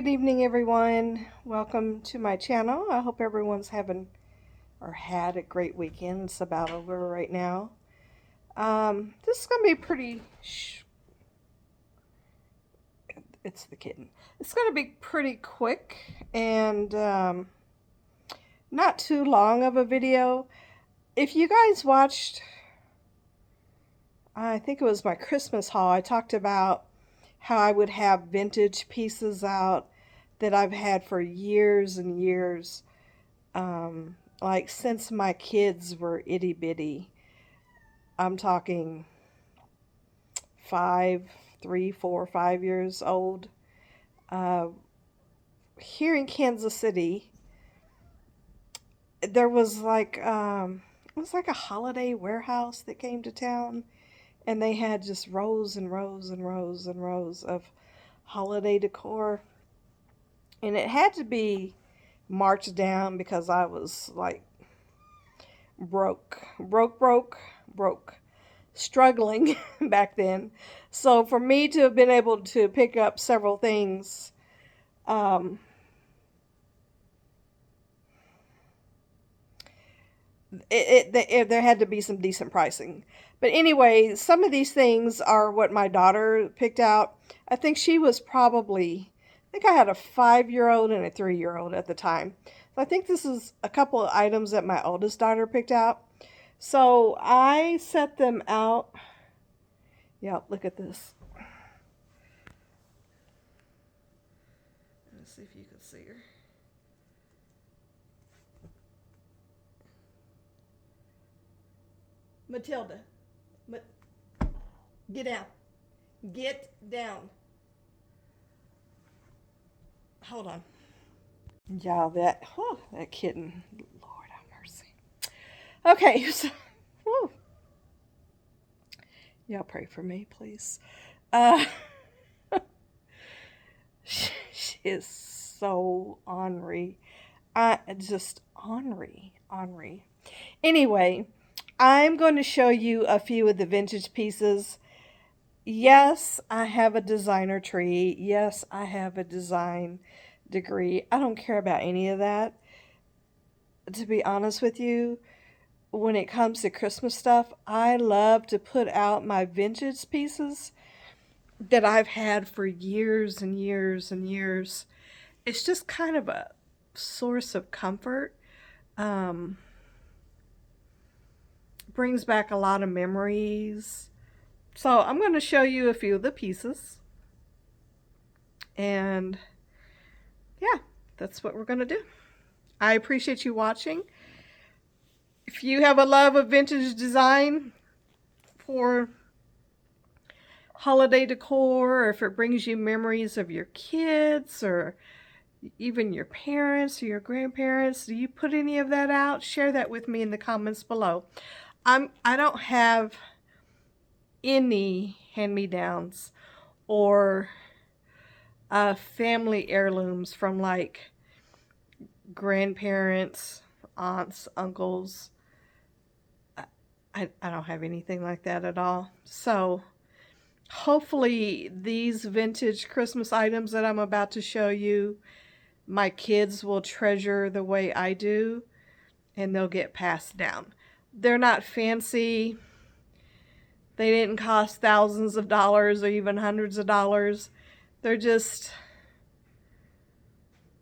good evening everyone. Welcome to my channel. I hope everyone's having or had a great weekend. It's about over right now. This is going to be pretty, it's the kitten. It's going to be pretty quick and not too long of a video. If you guys watched, I think it was my Christmas haul, I talked about how I would have vintage pieces out that I've had for years and years, like since my kids were itty bitty. I'm talking 3, 4, 5 years old. Here in Kansas City, there was like it was like a holiday warehouse that came to town, and they had just rows and rows and rows and rows of holiday decor. And it had to be marked down because I was like broke, struggling back then. So for me to have been able to pick up several things, there had to be some decent pricing. But anyway, some of these things are what my daughter picked out. I think she was probably, I think I had a 5-year-old and a 3-year-old at the time. So I think this is a couple of items that my oldest daughter picked out. So I set them out. Yeah, look at this. Let's see if you can see her. Matilda, get down. Get down. Hold on. Yeah, that kitten. Lord have mercy. Okay, so, y'all pray for me, please. She is so ornery. Just ornery. Anyway, I'm going to show you a few of the vintage pieces. Yes, I have a designer tree. Yes, I have a design degree. I don't care about any of that. To be honest with you, when it comes to Christmas stuff, I love to put out my vintage pieces that I've had for years and years and years. It's just kind of a source of comfort. Brings back a lot of memories. So I'm going to show you a few of the pieces. And yeah, that's what we're going to do. I appreciate you watching. If you have a love of vintage design for holiday decor, or if it brings you memories of your kids or even your parents or your grandparents, do you put any of that out? Share that with me in the comments below. I don't have any hand-me-downs or family heirlooms from like grandparents, aunts, uncles. I don't have anything like that at all. So hopefully these vintage Christmas items that I'm about to show you, my kids will treasure the way I do, and they'll get passed down. They're not fancy. They didn't cost thousands of dollars or even hundreds of dollars. They're just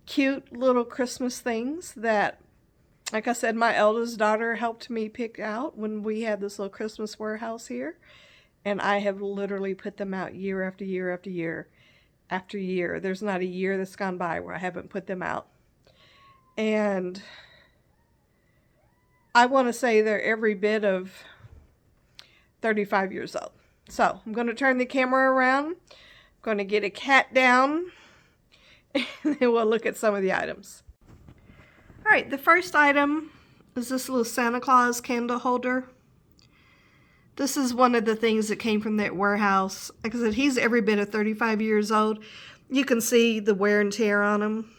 cute little Christmas things that, like I said, my eldest daughter helped me pick out when we had this little Christmas warehouse here. And I have literally put them out year after year after year after year. There's not a year that's gone by where I haven't put them out. And I want to say they're every bit of 35 years old. So I'm going to turn the camera around. I'm going to get a cat down, and then we'll look at some of the items. All right, the first item is this little Santa Claus candle holder. This is one of the things that came from that warehouse. Like I said, he's every bit of 35 years old. You can see the wear and tear on him.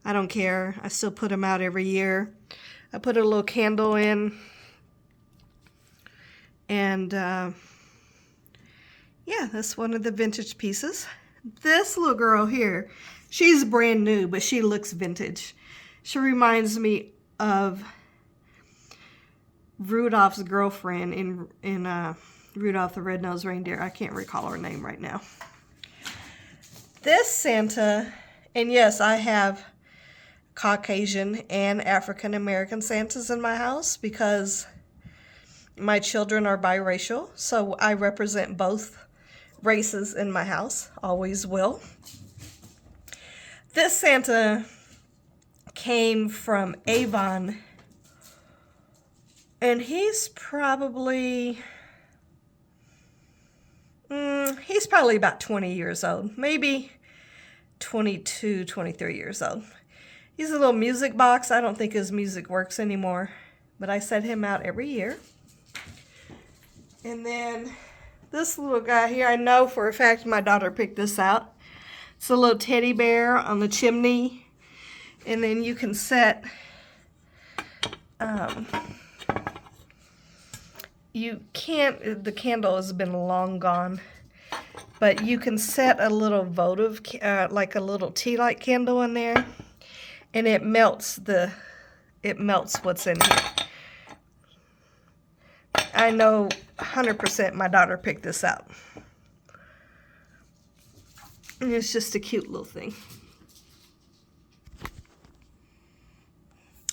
I don't care. I still put him out every year. I put a little candle in. And yeah, that's one of the vintage pieces This little girl here, she's brand new, but she looks vintage. She reminds me of Rudolph's girlfriend in Rudolph the Red-Nosed Reindeer. I can't recall her name right now. This Santa, and yes, I have Caucasian and African American Santas in my house because my children are biracial, so I represent both races in my house, always will. This Santa came from Avon, and he's probably about 20 years old, maybe 22, 23 years old. He's a little music box. I don't think his music works anymore, but I set him out every year. And then this little guy here, I know for a fact my daughter picked this out. It's a little teddy bear on the chimney. And then you can set, the candle has been long gone, but you can set a little votive, like a little tea light candle in there, and it melts what's in here. I know 100% my daughter picked this out. And it's just a cute little thing.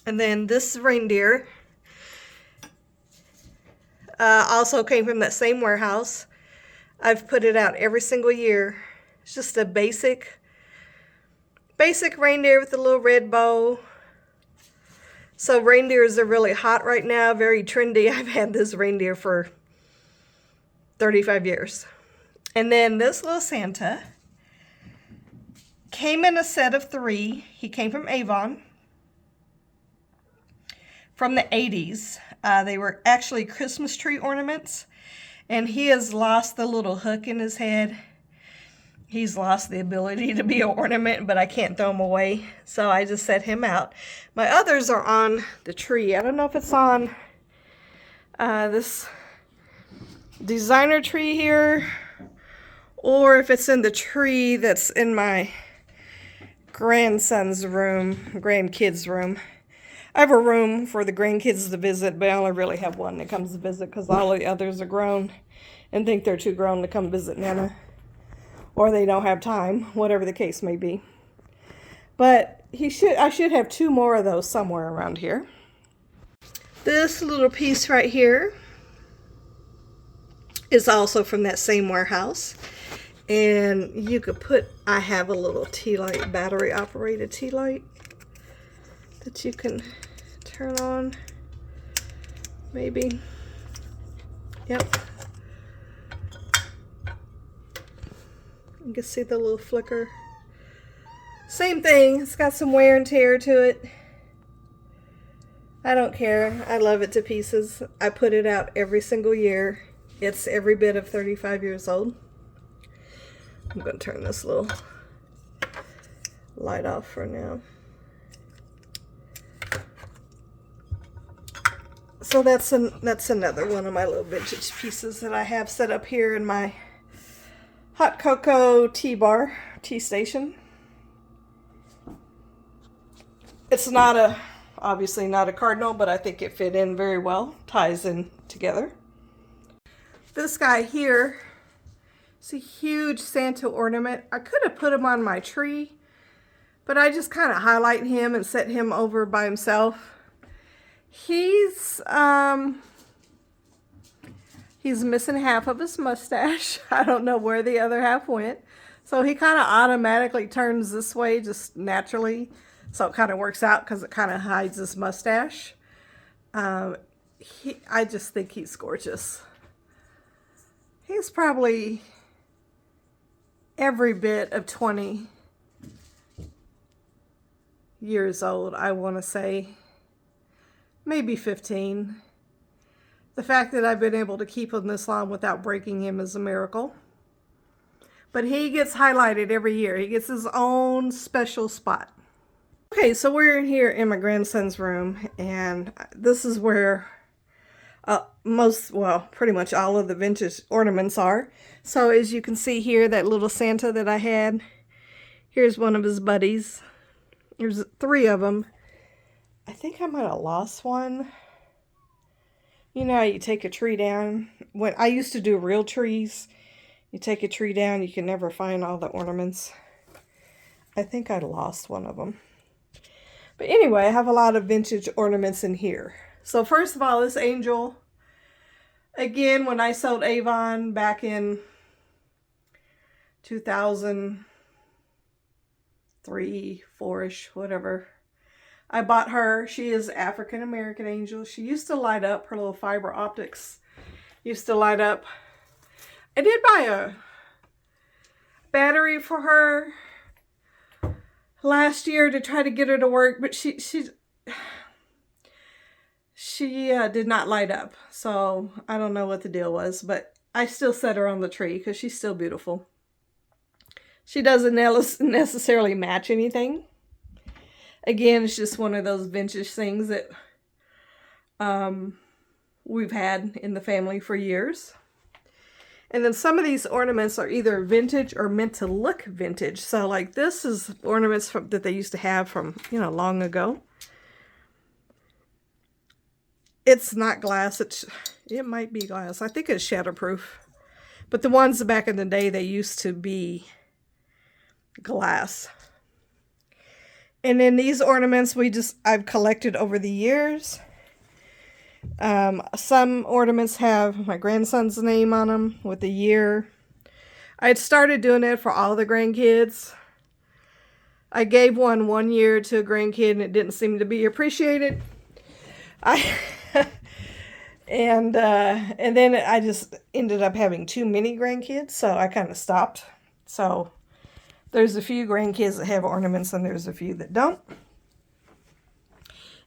And then this reindeer also came from that same warehouse. I've put it out every single year. It's just a basic reindeer with a little red bow. So reindeers are really hot right now, very trendy. I've had this reindeer for 35 years. And then this little Santa came in a set of 3. He came from Avon from the 80s. They were actually Christmas tree ornaments, and he has lost the little hook in his head. He's lost the ability to be an ornament, but I can't throw him away, so I just set him out. My others are on the tree. I don't know if it's on this designer tree here, or if it's in the tree that's in my grandson's room, grandkids' room. I have a room for the grandkids to visit, but I only really have one that comes to visit because all the others are grown and think they're too grown to come visit Nana. Or they don't have time, whatever the case may be. But I should have 2 more of those somewhere around here. This little piece right here is also from that same warehouse. And you could I have a little tea light, battery operated tea light that you can turn on, maybe. Yep. You can see the little flicker. Same thing, it's got some wear and tear to it. I don't care, I love it to pieces. I put it out every single year. It's every bit of 35 years old. I'm going to turn this little light off for now. So that's another one of my little vintage pieces that I have set up here in my hot cocoa tea station. It's obviously not a cardinal, but I think it fit in very well, ties in together. This guy here, it's a huge Santa ornament. I could have put him on my tree, but I just kind of highlight him and set him over by himself. He's missing half of his mustache. I don't know where the other half went. So he kind of automatically turns this way just naturally. So it kind of works out because it kind of hides his mustache. I just think he's gorgeous. He's probably every bit of 20 years old, I want to say. Maybe 15. The fact that I've been able to keep him this long without breaking him is a miracle. But he gets highlighted every year. He gets his own special spot. Okay, so we're here in my grandson's room, and this is where Well, pretty much all of the vintage ornaments are. So as you can see here, that little Santa that I had, here's one of his buddies. There's 3 of them. I think I might have lost one. You know how you take a tree down? When I used to do real trees, you take a tree down, you can never find all the ornaments. I think I lost one of them. But anyway, I have a lot of vintage ornaments in here. So first of all, this angel, again, when I sold Avon back in 2003, 4-ish, whatever, I bought her. She is African American angel. She used to light up. Her little fiber optics used to light up. I did buy a battery for her last year to try to get her to work, but she did not light up. So I don't know what the deal was, but I still set her on the tree because she's still beautiful. She doesn't necessarily match anything. Again, it's just one of those vintage things that we've had in the family for years. And then some of these ornaments are either vintage or meant to look vintage. So like this is ornaments that they used to have from, long ago. It's not glass. It might be glass. I think it's shatterproof. But the ones back in the day, they used to be glass. And then these ornaments I've collected over the years. Some ornaments have my grandson's name on them with the year. I had started doing it for all the grandkids. I gave one year to a grandkid and it didn't seem to be appreciated. And then I just ended up having too many grandkids, so I kind of stopped. So there's a few grandkids that have ornaments and there's a few that don't.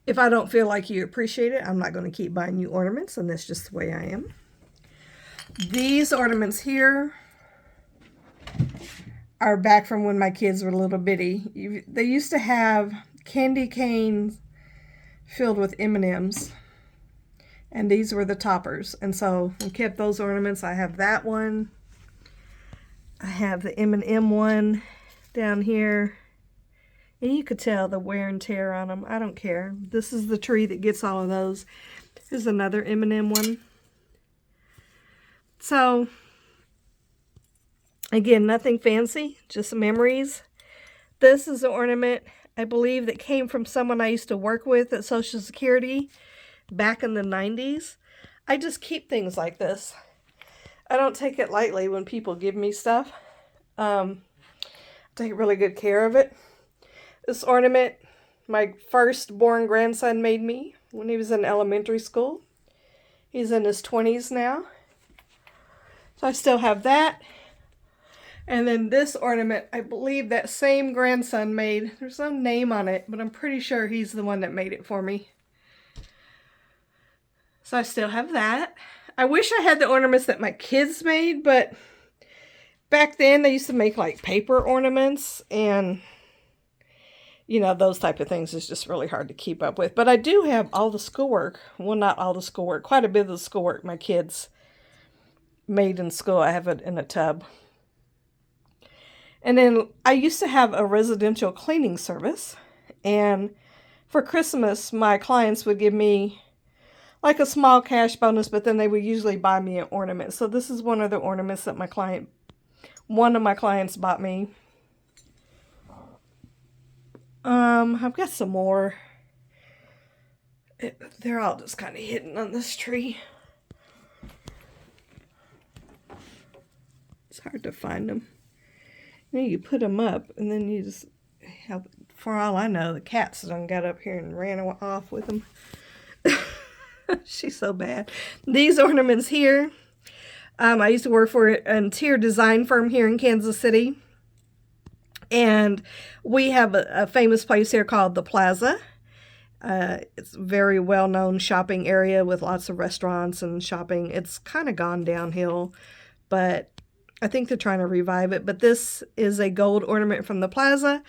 If I don't feel like you appreciate it, I'm not going to keep buying you ornaments, and that's just the way I am. These ornaments here are back from when my kids were little bitty. They used to have candy canes filled with M&Ms, and these were the toppers. And so we kept those ornaments. I have that one. I have the M&M one down here. And you could tell the wear and tear on them. I don't care. This is the tree that gets all of those. Here's another M&M one. So, again, nothing fancy, just memories. This is an ornament, I believe, that came from someone I used to work with at Social Security back in the 90s. I just keep things like this. I don't take it lightly when people give me stuff. Take really good care of it. This ornament, my firstborn grandson made me when he was in elementary school. He's in his 20s now. So I still have that. And then this ornament, I believe that same grandson made. There's no name on it, but I'm pretty sure he's the one that made it for me. So I still have that. I wish I had the ornaments that my kids made, but back then they used to make like paper ornaments, and those type of things is just really hard to keep up with. But I do have all the schoolwork. Well, not all the schoolwork. Quite a bit of the schoolwork my kids made in school. I have it in a tub. And then I used to have a residential cleaning service. And for Christmas, my clients would give me like a small cash bonus, but then they would usually buy me an ornament. So this is one of the ornaments that one of my clients bought me. I've got some more. They're all just kind of hidden on this tree. It's hard to find them. You put them up, and then you just have, for all I know, the cats done got up here and ran off with them. She's so bad. These ornaments here, I used to work for an interior design firm here in Kansas City. And we have a famous place here called the Plaza. It's a very well-known shopping area with lots of restaurants and shopping. It's kind of gone downhill, but I think they're trying to revive it. But this is a gold ornament from the Plaza.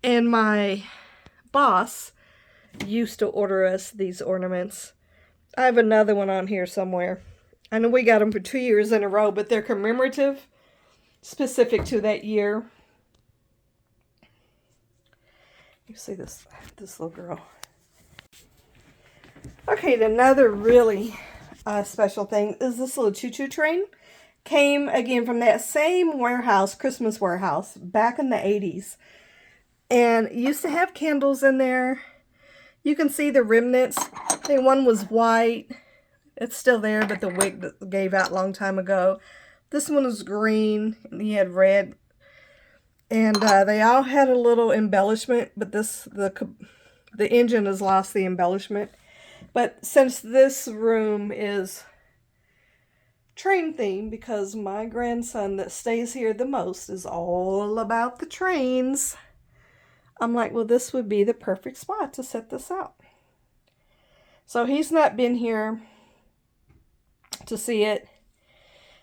And my boss used to order us these ornaments. I have another one on here somewhere. I know we got them for 2 years in a row, but they're commemorative, specific to that year. You see this little girl. Okay, another really special thing is this little choo-choo train. Came again from that same warehouse, Christmas warehouse, back in the 80s. And it used to have candles in there. You can see the remnants. I think one was white. It's still there, but the wick gave out a long time ago. This one was green, and he had red. And they all had a little embellishment, but the engine has lost the embellishment. But since this room is train theme, because my grandson that stays here the most is all about the trains, I'm like, well, this would be the perfect spot to set this out. So he's not been here to see it,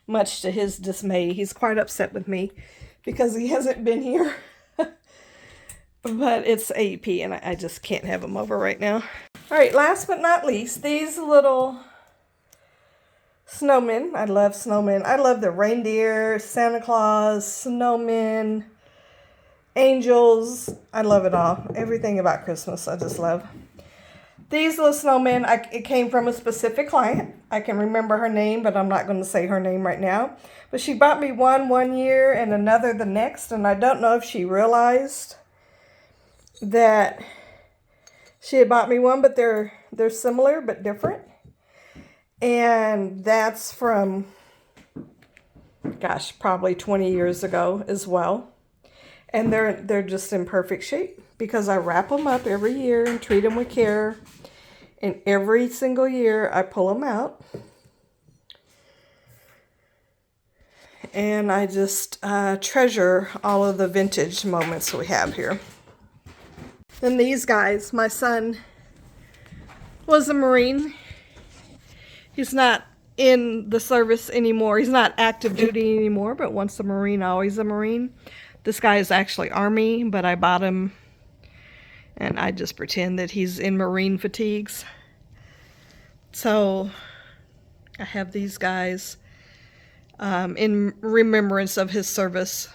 much to his dismay. He's quite upset with me because he hasn't been here. But it's 8 p.m. and I just can't have him over right now. All right, last but not least, these little snowmen. I love snowmen. I love the reindeer, Santa Claus, snowmen, angels. I love it all. Everything about Christmas I just love. These little snowmen, it came from a specific client. I can remember her name, but I'm not going to say her name right now. But she bought me one year and another the next, and I don't know if she realized that she had bought me one, but they're similar but different. And that's from, gosh, probably 20 years ago as well. And they're just in perfect shape because I wrap them up every year and treat them with care. And every single year I pull them out. And I just treasure all of the vintage moments we have here. Then these guys, my son was a Marine. He's not in the service anymore. He's not active duty anymore, but once a Marine, always a Marine. This guy is actually Army, but I bought him and I just pretend that he's in Marine fatigues. So I have these guys in remembrance of his service,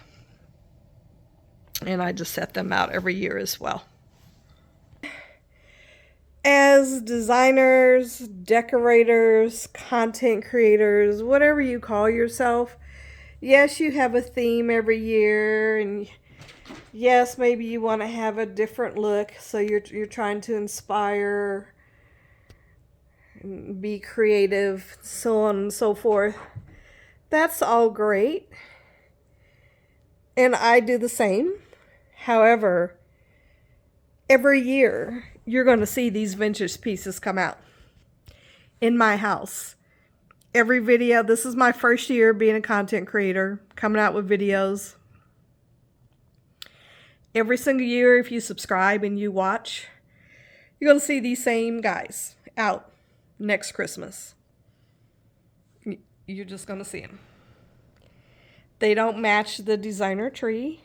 and I just set them out every year as well. As designers, decorators, content creators, whatever you call yourself, yes, you have a theme every year, and yes, maybe you want to have a different look, so you're trying to inspire, be creative, so on and so forth. That's all great, and I do the same. However, every year you're going to see these vintage pieces come out in my house. Every video, this is my first year being a content creator, coming out with videos. Every single year, if you subscribe and you watch, you're going to see these same guys out next Christmas. You're just going to see them. They don't match the designer tree,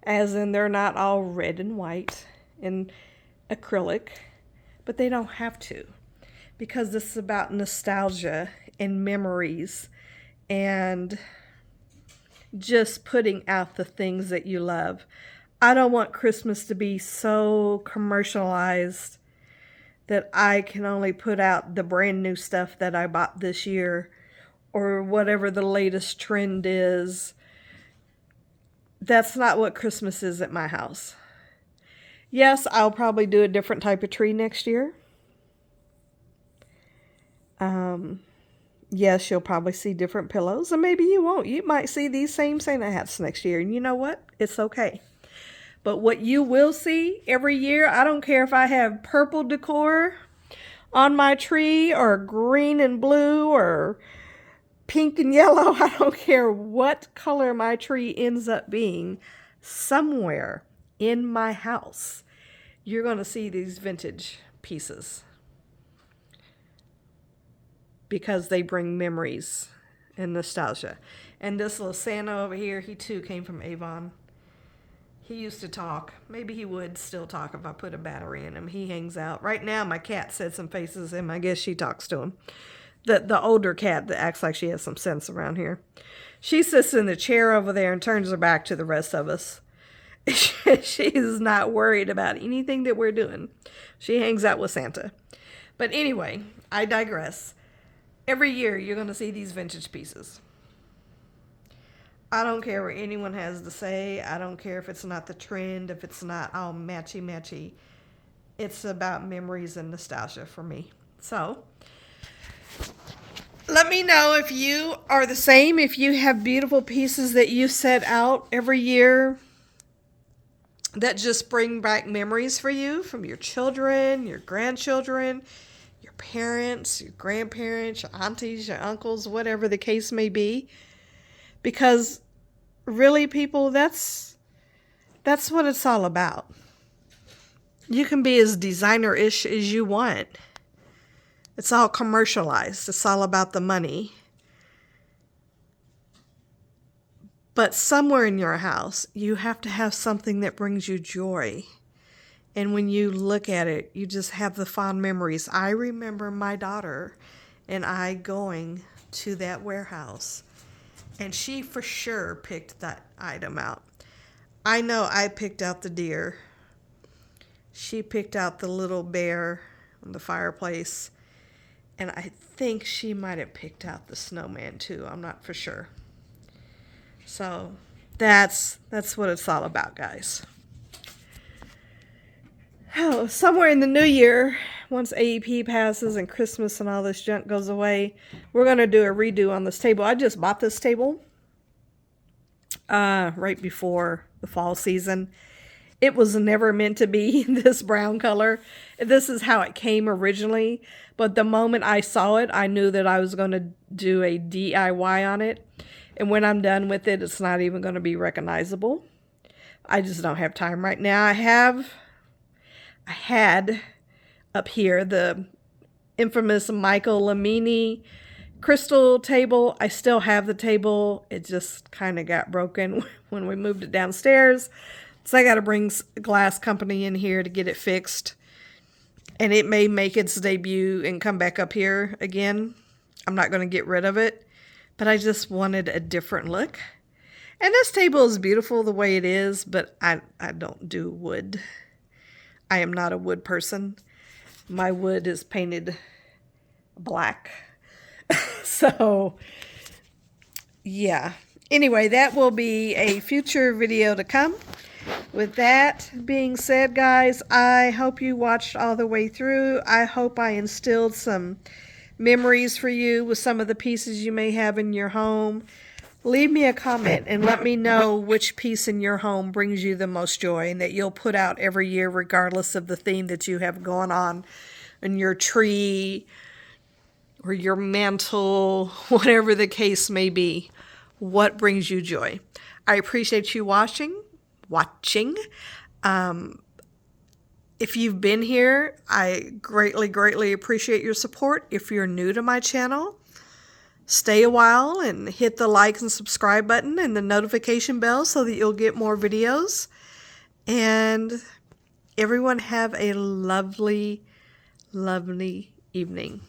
as in they're not all red and white and acrylic, but they don't have to, because this is about nostalgia and memories and just putting out the things that you love. I don't want Christmas to be so commercialized that I can only put out the brand new stuff that I bought this year or whatever the latest trend is. That's not what Christmas is at my house. Yes, I'll probably do a different type of tree next year. Yes, you'll probably see different pillows, and maybe you won't. You might see these same Santa hats next year, and you know what? It's okay. But what you will see every year, I don't care if I have purple decor on my tree or green and blue or pink and yellow. I don't care what color my tree ends up being. Somewhere in my house, you're going to see these vintage pieces because they bring memories and nostalgia. And this little Santa over here, he too came from Avon. He used to talk. Maybe he would still talk if I put a battery in him. He hangs out. Right now, my cat said some faces, and I guess she talks to him. The older cat that acts like she has some sense around here. She sits in the chair over there and turns her back to the rest of us. She's not worried about anything that we're doing. She hangs out with Santa. But anyway, I digress. Every year, you're going to see these vintage pieces. I don't care what anyone has to say. I don't care if it's not the trend, if it's not all matchy-matchy. It's about memories and nostalgia for me. So, let me know if you are the same, if you have beautiful pieces that you set out every year that just bring back memories for you from your children, your grandchildren, your parents, your grandparents, your aunties, your uncles, whatever the case may be. Because really, people, that's what it's all about. You can be as designer-ish as you want. It's all commercialized. It's all about the money. But somewhere in your house, you have to have something that brings you joy. And when you look at it, you just have the fond memories. I remember my daughter and I going to that warehouse. And she for sure picked that item out. I know I picked out the deer. She picked out the little bear on the fireplace. And I think she might have picked out the snowman too. I'm not for sure. So that's what it's all about, guys. Oh, somewhere in the new year, once AEP passes and Christmas and all this junk goes away, we're going to do a redo on this table. I just bought this table right before the fall season. It was never meant to be this brown color. This is how it came originally. But the moment I saw it, I knew that I was going to do a DIY on it. And when I'm done with it, it's not even going to be recognizable. I just don't have time right now. I had up here the infamous Michael Lamini crystal table. I still have the table. It just kind of got broken when we moved it downstairs. So I got to bring a glass company in here to get it fixed. And it may make its debut and come back up here again. I'm not going to get rid of it. But I just wanted a different look. And this table is beautiful the way it is, but I don't do wood. I am not a wood person. My wood is painted black. So, yeah. Anyway, that will be a future video to come. With that being said, guys, I hope you watched all the way through. I hope I instilled some memories for you with some of the pieces you may have in your home. Leave me a comment and let me know which piece in your home brings you the most joy and that you'll put out every year regardless of the theme that you have going on in your tree or your mantle, whatever the case may be. What brings you joy? I appreciate you watching. If you've been here, I greatly appreciate your support. If you're new to my channel, stay a while and hit the like and subscribe button and the notification bell so that you'll get more videos. And everyone have a lovely evening.